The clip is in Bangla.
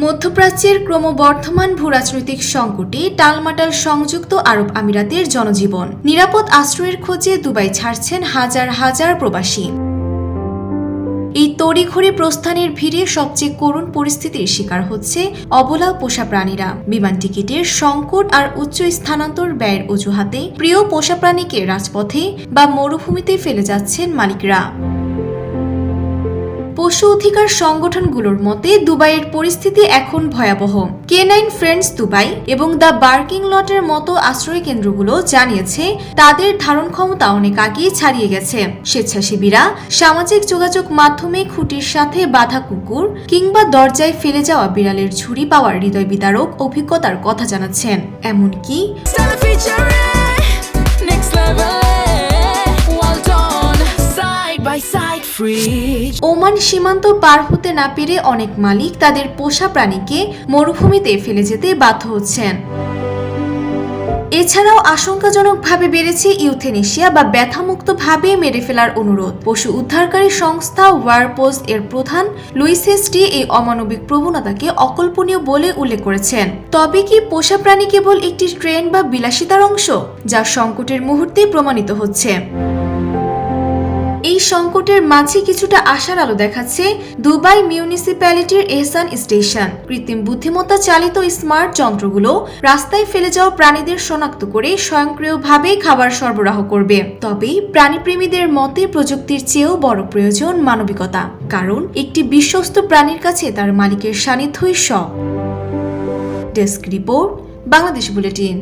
মধ্যপ্রাচ্যের ক্রমবর্ধমান ভূরাজনৈতিক সংকটে টালমাটাল সংযুক্ত আরব আমিরাতের জনজীবন। নিরাপদ আশ্রয়ের খোঁজে দুবাই ছাড়ছেন হাজার হাজার প্রবাসী। এই তড়িঘড়ি প্রস্থানের ভিড়ে সবচেয়ে করুণ পরিস্থিতির শিকার হচ্ছে অবলা পোষা প্রাণীরা। বিমান টিকিটের সংকট আর উচ্চ স্থানান্তর ব্যয়ের অজুহাতে প্রিয় পোষা প্রাণীকে রাজপথে বা মরুভূমিতে ফেলে যাচ্ছেন মালিকরা। পশু অধিকার সংগঠনগুলোর মতে দুবাইয়ের পরিস্থিতি এখন ভয়াবহ। K9 ফ্রেন্ডস দুবাই এবং দ্য বার্কিং লটের মতো আশ্রয় কেন্দ্রগুলো জানিয়েছে তাদের ধারণ ক্ষমতা অনেক আগেই ছাড়িয়ে গেছে। স্বেচ্ছাসেবীরা সামাজিক যোগাযোগ মাধ্যমে খুঁটির সাথে বাঁধা কুকুর কিংবা দরজায় ফেলে যাওয়া বিড়ালের ঝুড়ি পাওয়ার হৃদয় বিদারক অভিজ্ঞতার কথা জানাচ্ছেন। এমনকি ওমান সীমান্ত পার হতে না পেরে অনেক মালিক তাদের পোষা প্রাণীকে মরুভূমিতে ফেলে যেতে বাধ্য হচ্ছেন। এছাড়াও আশঙ্কাজনকভাবে বেড়েছে ইউথেনেশিয়া বা ব্যথামুক্তভাবে মেরে ফেলার অনুরোধ। পশু উদ্ধারকারী সংস্থা ওয়ারপোজ এর প্রধান লুইস হেস্টি এই অমানবিক প্রবণতাকে অকল্পনীয় বলে উল্লেখ করেছেন। তবে কি পোষা প্রাণী কেবল একটি ট্রেন্ড বা বিলাসিতার অংশ, যা সংকটের মুহূর্তে প্রমাণিত হচ্ছে? এই সংকটের মাঝে কিছুটা আশার আলো দেখাচ্ছে দুবাই মিউনিসিপ্যালিটির এহসান স্টেশন। কৃত্রিম বুদ্ধিমত্তা চালিত স্মার্ট যন্ত্রগুলো রাস্তায় ফেলে যাওয়া প্রাণীদের শনাক্ত করে স্বয়ংক্রিয়ভাবে খাবার সরবরাহ করবে। তবে প্রাণীপ্রেমীদের মতে প্রযুক্তির চেয়েও বড় প্রয়োজন মানবিকতা, কারণ একটি বিশ্বস্ত প্রাণীর কাছে তার মালিকের সান্নিধ্যই সব। Desk report, Bangladesh bulletin.